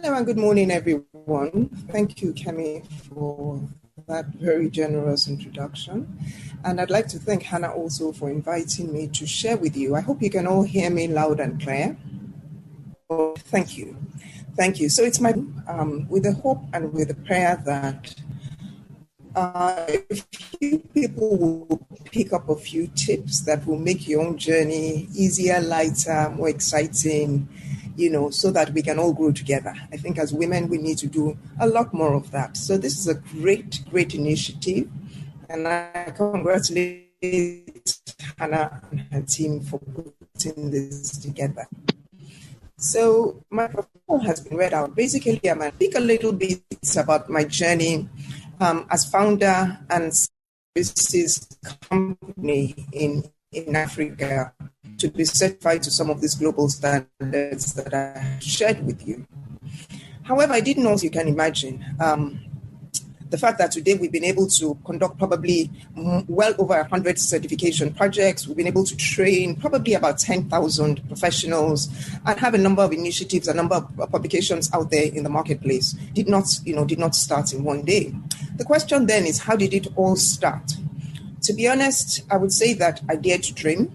Hello and good morning, everyone. Thank you, Kemi, for that very generous introduction. And I'd like to thank Hannah also for inviting me to share with you. I hope you can all hear me loud and clear. Oh, thank you. Thank you. So it's my, with the hope and with the prayer that a few people will pick up a few tips that will make your own journey easier, lighter, more exciting, so that we can all grow together. I think as women, we need to do a lot more of that. So this is a great, great initiative. And I congratulate Hannah and her team for putting this together. So my profile has been read out. Basically, I'm going to speak a little bit about my journey as founder and services company in Africa to be certified to some of these global standards that I shared with you. However, I didn't know, as you can imagine, the fact that today we've been able to conduct probably well over 100 certification projects. We've been able to train probably about 10,000 professionals and have a number of initiatives, a number of publications out there in the marketplace. Did not start in one day. The question then is, how did it all start? To be honest, I would say that I dared to dream.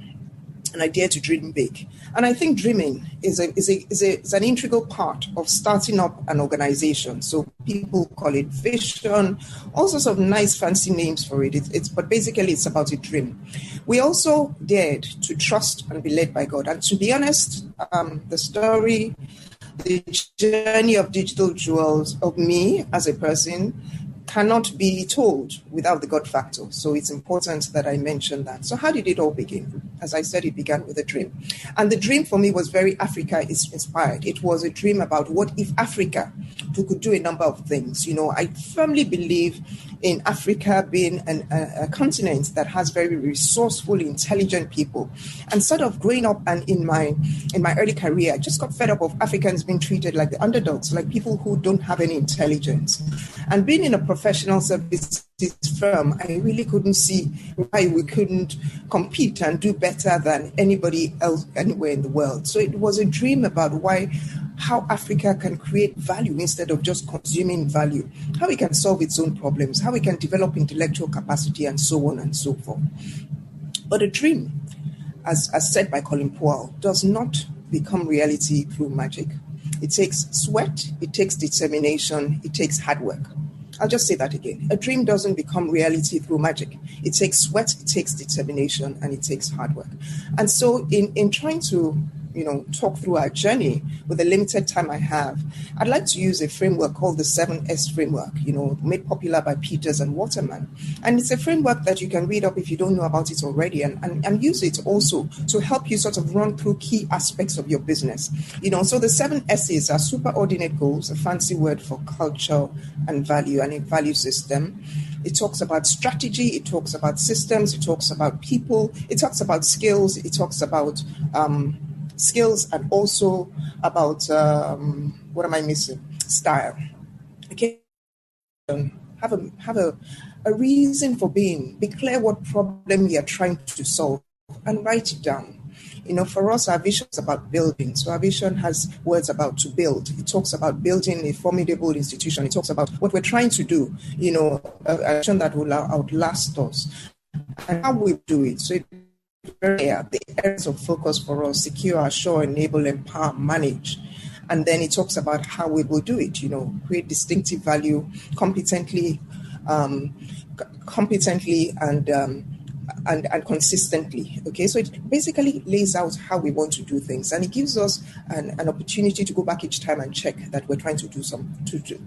And I dare to dream big. And I think dreaming is an integral part of starting up an organization. So people call it vision, all sorts of nice fancy names for it. But basically it's about a dream. We also dared to trust and be led by God. And to be honest, the journey of Digital Jewels, of me as a person, cannot be told without the God factor. So it's important that I mention that. So how did it all begin? As I said, it began with a dream. And the dream for me was very Africa inspired. It was a dream about what if Africa could do a number of things. I firmly believe in Africa being a continent that has very resourceful, intelligent people. And sort of growing up and in my early career, I just got fed up of Africans being treated like the underdogs, like people who don't have any intelligence. And being in a professional services firm, I really couldn't see why we couldn't compete and do better than anybody else anywhere in the world. So it was a dream about how Africa can create value instead of just consuming value, how it can solve its own problems, how it can develop intellectual capacity, and so on and so forth. But a dream, as said by Colin Powell, does not become reality through magic. It takes sweat, it takes determination, it takes hard work. I'll just say that again. A dream doesn't become reality through magic. It takes sweat, it takes determination, and it takes hard work. And so in trying to talk through our journey with the limited time I have, I'd like to use a framework called the 7S framework, made popular by Peters and Waterman. And it's a framework that you can read up if you don't know about it already and use it also to help you sort of run through key aspects of your business. So the 7 S's are superordinate goals, a fancy word for culture and value, and a value system. It talks about strategy, it talks about systems, it talks about people, it talks about skills, it talks about skills, and also about what am I missing? Style. Okay, have a reason for being. Be clear what problem you're trying to solve, and write it down. For us, our vision is about building. So our vision has words about to build. It talks about building a formidable institution. It talks about what we're trying to do. A action that will outlast us, and how we do it. So the areas of focus for us: secure, assure, enable, empower, manage. And then it talks about how we will do it, create distinctive value competently and consistently. Okay, so it basically lays out how we want to do things, and it gives us an opportunity to go back each time and check that we're trying to do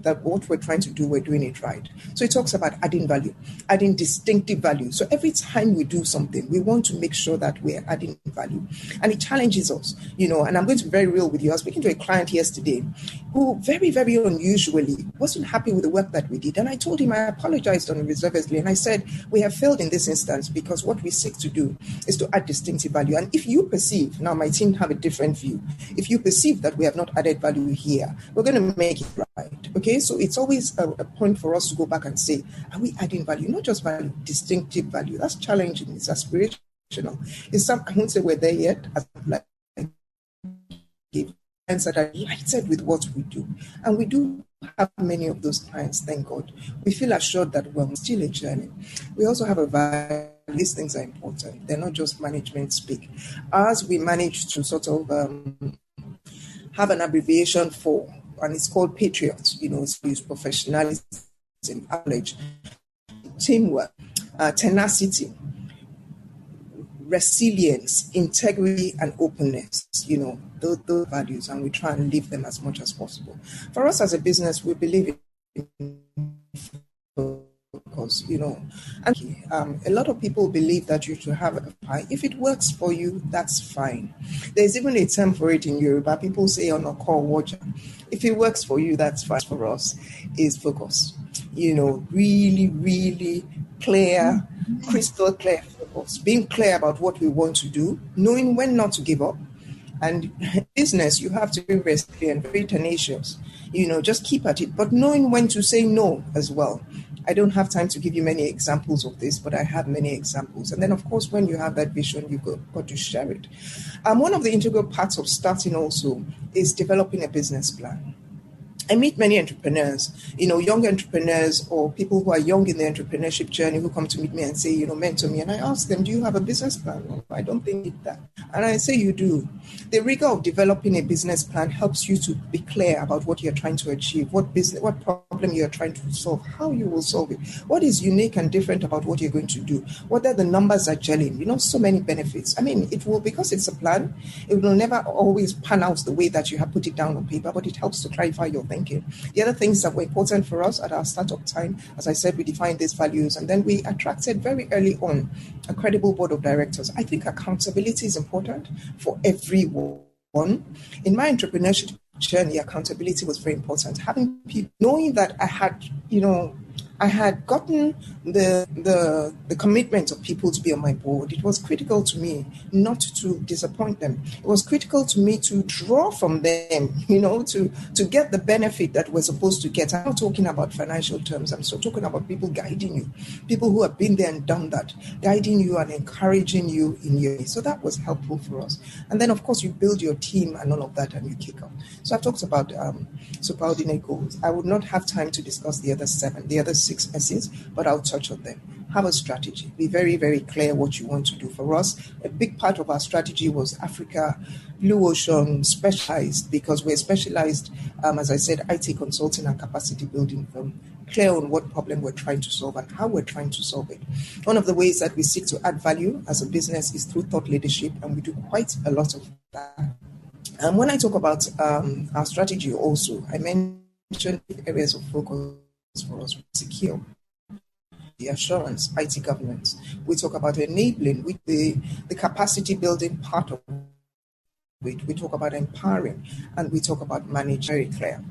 that what we're trying to do, we're doing it right. So it talks about adding value, adding distinctive value. So every time we do something, we want to make sure that we're adding value, and it challenges us, and I'm going to be very real with you. I was speaking to a client yesterday who very, very unusually wasn't happy with the work that we did, and I told him, I apologized unreservedly, and I said, we have failed in this instance because what we seek to do is to add distinctive value. And if you perceive, now my team have a different view, if you perceive that we have not added value here, we're going to make it right. Okay, so it's always a point for us to go back and say, are we adding value? Not just value, distinctive value. That's challenging. It's aspirational. I won't say we're there yet. that are delighted with what we do. And we do have many of those clients, thank God. We feel assured that we're still a journey. We also have a value. These things are important. They're not just management speak. As we manage to sort of have an abbreviation for, and it's called Patriots, it's professionalism, knowledge, teamwork, tenacity, resilience, integrity, and openness, those values, and we try and live them as much as possible. For us as a business, we believe in focus, and a lot of people believe that you should have a pie. If it works for you, that's fine. There's even a term for it in Yoruba. People say on a call watcher. If it works for you, that's fine. For us is focus. Really, really clear, crystal clear focus. Being clear about what we want to do, knowing when not to give up. And business, you have to be resilient, very tenacious. Just keep at it, but knowing when to say no as well. I don't have time to give you many examples of this, but I have many examples. And then, of course, when you have that vision, you've got to share it. One of the integral parts of starting also is developing a business plan. I meet many entrepreneurs, young entrepreneurs or people who are young in their entrepreneurship journey who come to meet me and say, mentor me. And I ask them, do you have a business plan? No, I don't think it's that. And I say, you do. The rigor of developing a business plan helps you to be clear about what you're trying to achieve, what problem you're trying to solve, how you will solve it, what is unique and different about what you're going to do, whether the numbers are gelling, so many benefits. I mean, it will, because it's a plan, it will never always pan out the way that you have put it down on paper, but it helps to clarify your thinking. The other things that were important for us at our startup time, as I said, we defined these values, and then we attracted very early on a credible board of directors. I think accountability is important for everyone. In my entrepreneurship journey, accountability was very important. Having people, knowing that I had gotten the commitment of people to be on my board, it was critical to me not to disappoint them. It was critical to me to draw from them, to get the benefit that we're supposed to get. I'm not talking about financial terms. I'm still talking about people guiding you, people who have been there and done that, guiding you and encouraging you in your way. So that was helpful for us. And then, of course, you build your team and all of that, and you kick off. So I've talked about subordinate goals. I would not have time to discuss the other 6 S's, but I'll touch on them. Have a strategy. Be very, very clear what you want to do. For us, a big part of our strategy was Africa, Blue Ocean, specialized, because we're specialized, as I said, IT consulting and capacity building firm, clear on what problem we're trying to solve and how we're trying to solve it. One of the ways that we seek to add value as a business is through thought leadership, and we do quite a lot of that. When I talk about our strategy also, I mentioned areas of focus for us: secure, the assurance, IT governance. We talk about enabling with the capacity building part of it. We talk about empowering, and we talk about managing, very clear.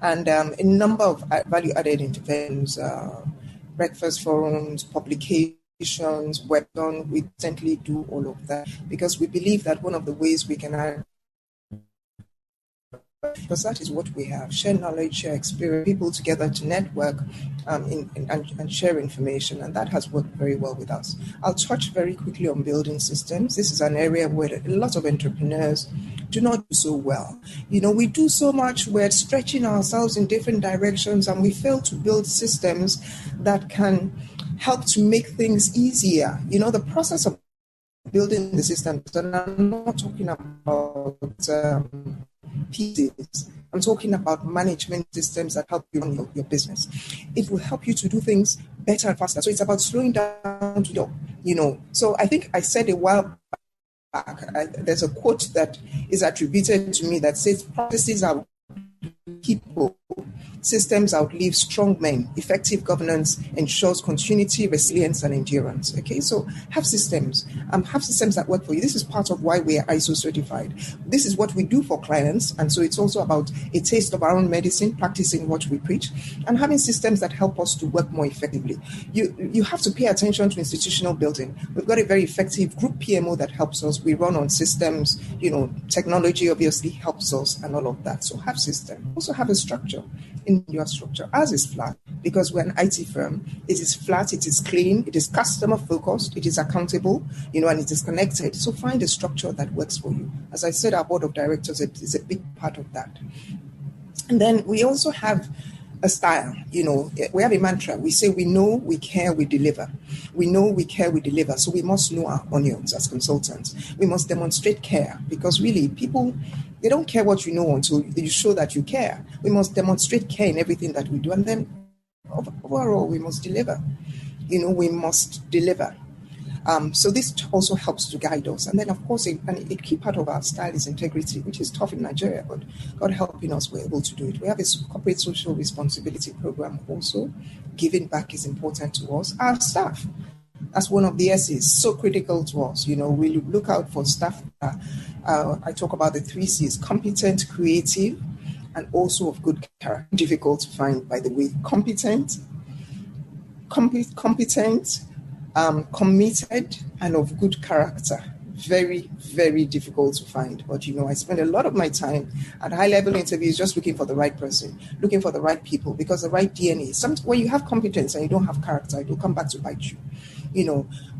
And a number of value-added interventions, breakfast forums, publications, webinars, we recently do all of that because we believe that one of the ways we can add, because that is what we have: share knowledge, share experience, people together to network and share information, and that has worked very well with us. I'll touch very quickly on building systems. This is an area where a lot of entrepreneurs do not do so well. We do so much, we're stretching ourselves in different directions, and we fail to build systems that can help to make things easier. The process of building the systems, and I'm not talking about pieces. I'm talking about management systems that help you run your business. It will help you to do things better and faster. So it's about slowing down to So I think I said a while back, there's a quote that is attributed to me that says, processes are people, systems outlive strong men. Effective governance ensures continuity, resilience, and endurance. Okay, so have systems that work for you. This is part of why we are ISO certified. This is what we do for clients, and so it's also about a taste of our own medicine, practicing what we preach, and having systems that help us to work more effectively. You have to pay attention to institutional building. We've got a very effective group PMO that helps us. We run on systems. Technology obviously helps us, and all of that. So have systems. Also have a structure. in your structure. Ours is flat because we're an IT firm. It is flat, it is clean, it is customer focused, it is accountable, and it is connected. So find a structure that works for you. As I said, our board of directors is a big part of that. And then we also have a style, we have a mantra. We say we know, we care, we deliver. We know, we care, we deliver. So we must know our onions as consultants. We must demonstrate care because really people, they don't care what you know until you show that you care. We must demonstrate care in everything that we do. And then overall, we must deliver. We must deliver. So this also helps to guide us. And then, of course, a key part of our style is integrity, which is tough in Nigeria, but God helping us, we're able to do it. We have a corporate social responsibility program also. Giving back is important to us. Our staff, that's one of the S's, so critical to us. We look out for staff. I talk about the 3 C's: competent, creative, and also of good character. Difficult to find, by the way. Competent, committed, and of good character. Very, very difficult to find. But, I spend a lot of my time at high-level interviews just looking for the right person, looking for the right people, because the right DNA. When you have competence and you don't have character, it will come back to bite you.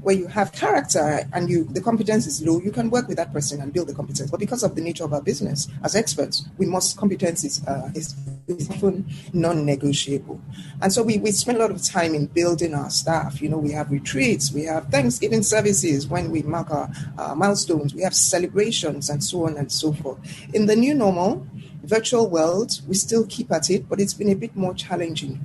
Where you have character and the competence is low, you can work with that person and build the competence. But because of the nature of our business, as experts, competence is often non-negotiable. And so we spend a lot of time in building our staff. We have retreats, we have Thanksgiving services when we mark our milestones, we have celebrations and so on and so forth. In the new normal, virtual world, we still keep at it, but it's been a bit more challenging.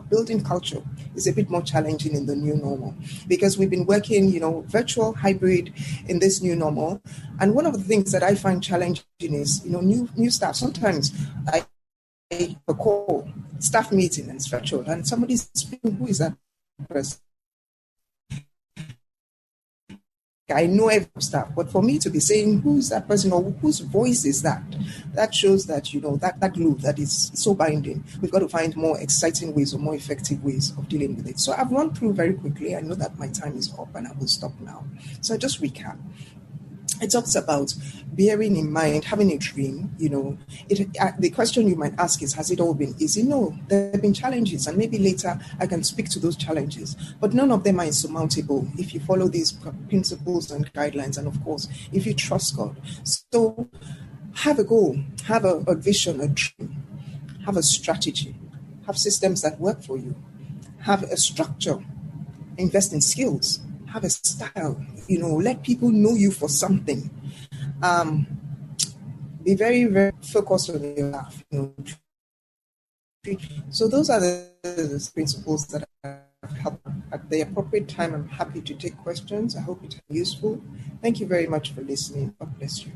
Building culture is a bit more challenging in the new normal because we've been working, virtual, hybrid in this new normal. And one of the things that I find challenging is, new staff. Sometimes I call staff meeting and it's virtual and somebody's speaking, who is that person? I know every staff, but for me to be saying who's that person or whose voice is that, that shows that, that glue that is so binding. We've got to find more exciting ways or more effective ways of dealing with it. So I've run through very quickly. I know that my time is up and I will stop now. So just recap. It talks about bearing in mind, having a dream, the question you might ask is, has it all been easy? No, there have been challenges, and maybe later I can speak to those challenges, but none of them are insurmountable if you follow these principles and guidelines, and of course, if you trust God. So have a goal, have a vision, a dream, have a strategy, have systems that work for you, have a structure, invest in skills, have a style, let people know you for something. Be very, very focused on your life. So those are the principles that have helped at the appropriate time. I'm happy to take questions. I hope it's useful. Thank you very much for listening. God bless you.